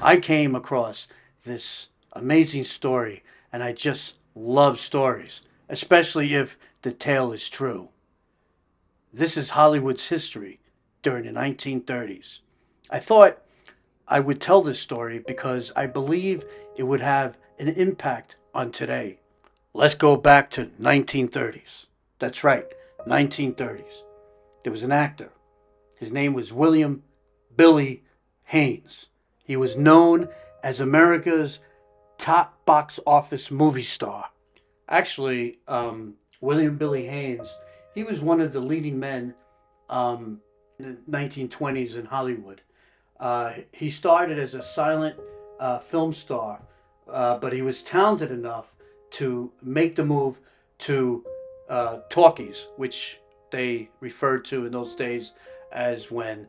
I came across this amazing story, and I just love stories, especially if the tale is true. This is Hollywood's history during the 1930s. I thought I would tell this story because I believe it would have an impact on today. Let's go back to 1930s. That's right, 1930s. There was an actor. His name was William Billy Haines. He was known as America's top box office movie star. Actually, William Billy Haines, he was one of the leading men in the 1920s in Hollywood. He started as a silent film star, but he was talented enough to make the move to Talkies, which they referred to in those days as when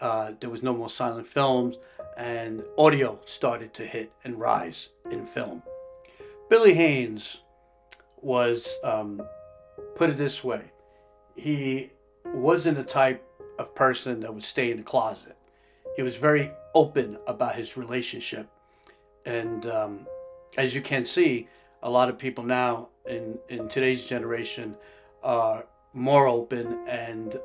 there was no more silent films and audio started to hit and rise in film. Billy Haines was, put it this way, he wasn't the type of person that would stay in the closet. He was very open about his relationship. And as you can see, a lot of people now in today's generation are more open, and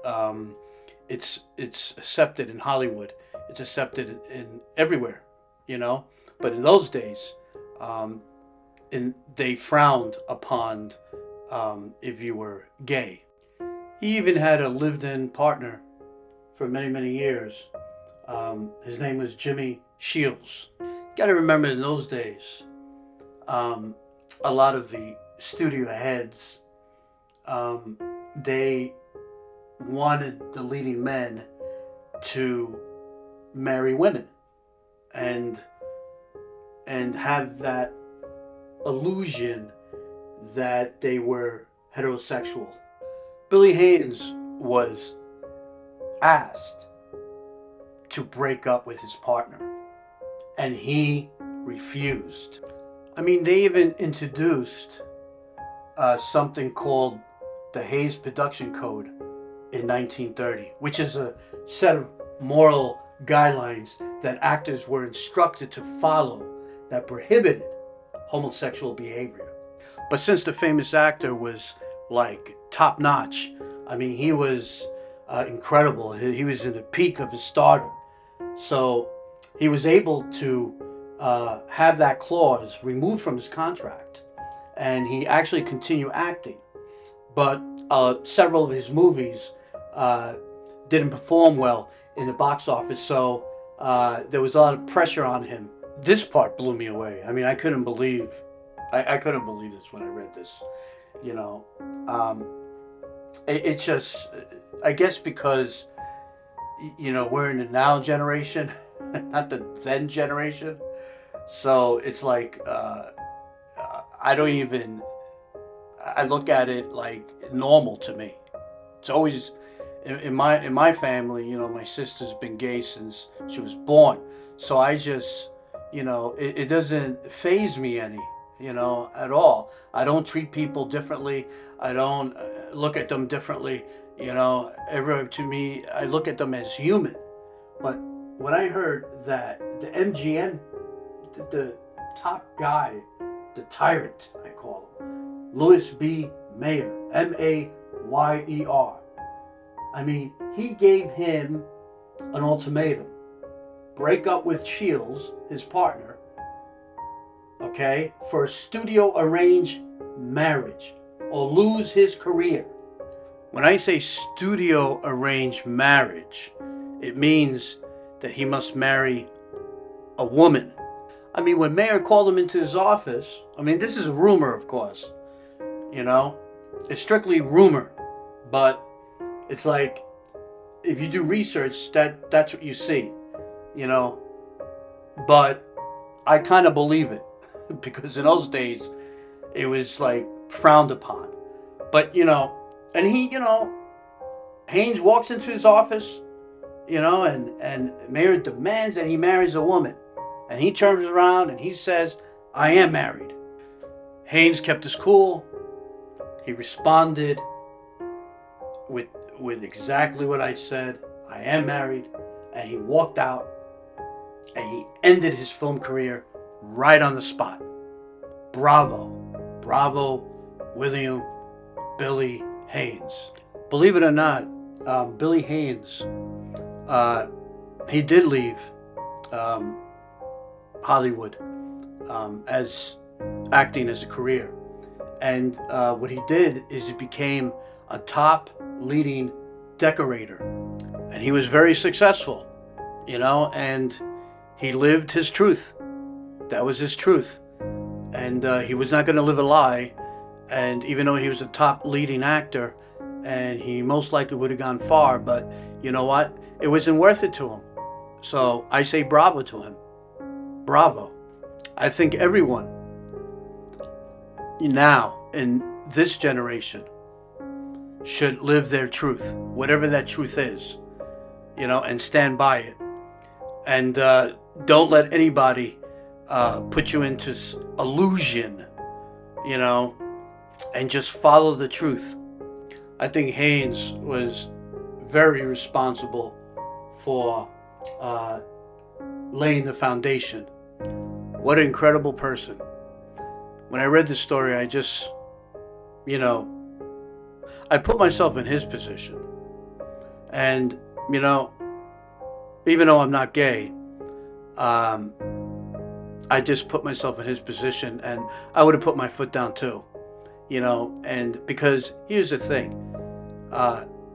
it's accepted in Hollywood. It's accepted in everywhere, you know. But in those days, they frowned upon if you were gay. He even had a lived-in partner for many, many years. His name was Jimmie Shields. You got to remember, in those days, a lot of the studio heads, they wanted the leading men to marry women and have that illusion that they were heterosexual. Billy Haines was asked to break up with his partner, and he refused. I mean, they even introduced something called the Haze Production Code in 1930, which is a set of moral guidelines that actors were instructed to follow that prohibited homosexual behavior. But since the famous actor was like top notch, I mean, he was incredible. He was in the peak of his stardom. So he was able to have that clause removed from his contract, and he actually continued acting. But several of his movies didn't perform well in the box office, so there was a lot of pressure on him. This part blew me away. I mean, I couldn't believe this when I read this. You know, it just, I guess because, you know, we're in the now generation, not the then generation. So it's like, I don't even, I look at it like normal to me. It's always, in my family, you know, my sister's been gay since she was born. So I just, you know, it doesn't faze me any, you know, at all. I don't treat people differently. I don't look at them differently. You know, to me, I look at them as human. But when I heard that the MGM, the top guy, the tyrant, I call him, Louis B. Mayer, Mayer. I mean, he gave him an ultimatum: break up with Shields, his partner, okay, for a studio arranged marriage, or lose his career. When I say studio arranged marriage, it means that he must marry a woman. I mean, when Mayer called him into his office, I mean, this is a rumor, of course, you know, it's strictly rumor, but it's like, if you do research, that's what you see, you know. But I kind of believe it because in those days it was like frowned upon. But you know, and he, you know, Haines walks into his office, you know, and Mayer demands that he marries a woman, and he turns around and he says, "I am married." Haines kept his cool. He responded with exactly what I said: "I am married," and he walked out. and he ended his film career right on the spot. Bravo. Bravo, William Billy Haines. Believe it or not, Billy Haines, he did leave Hollywood as acting as a career. And what he did is he became a top leading decorator. And he was very successful, and he lived his truth. That was his truth. And he was not going to live a lie. And even though he was a top leading actor, and he most likely would have gone far, but you know what? It wasn't worth it to him. So I say bravo to him. Bravo. I think everyone now in this generation should live their truth, whatever that truth is, and stand by it. And don't let anybody put you into illusion, and just follow the truth. I think Haines was very responsible for laying the foundation. What an incredible person. When I read this story, I just, I put myself in his position. And, even though I'm not gay, I just put myself in his position, and I would have put my foot down too, and because here's the thing,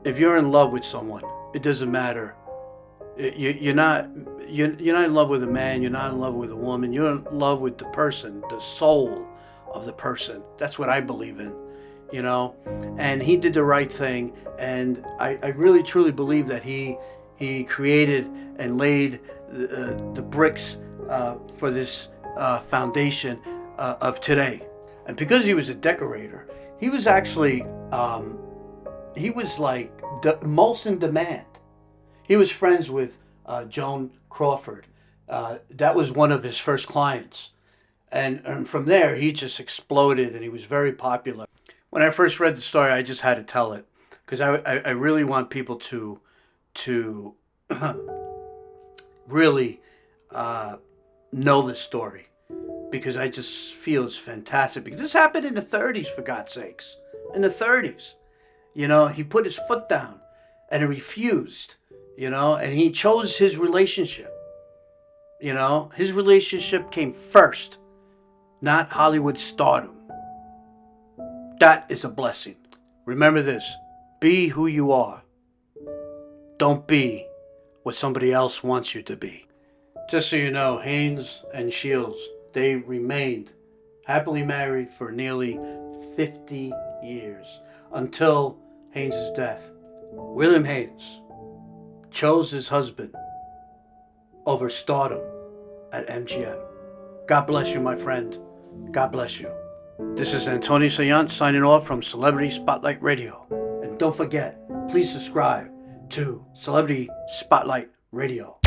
if you're in love with someone, it doesn't matter. You're not in love with a man, you're not in love with a woman, you're in love with the person, the soul of the person. That's what I believe in, and he did the right thing, and I really truly believe that he created and laid the bricks for this foundation of today. And because he was a decorator, he was actually he was like most in demand. He was friends with Joan Crawford. That was one of his first clients, and from there he just exploded, and he was very popular. When I first read the story, I just had to tell it because I really want people to really know this story, because I just feel it's fantastic. Because this happened in the 30s, for God's sakes. In the 30s. He put his foot down and he refused, and he chose his relationship. His relationship came first, not Hollywood stardom. That is a blessing. Remember this, be who you are. Don't be what somebody else wants you to be. Just so you know, Haines and Shields, they remained happily married for nearly 50 years until Haines' death. William Haines chose his husband over stardom at MGM. God bless you, my friend. God bless you. This is Antonio Saillant signing off from Celebrity Spotlight Radio. And don't forget, please subscribe to Celebrity Spotlight Radio.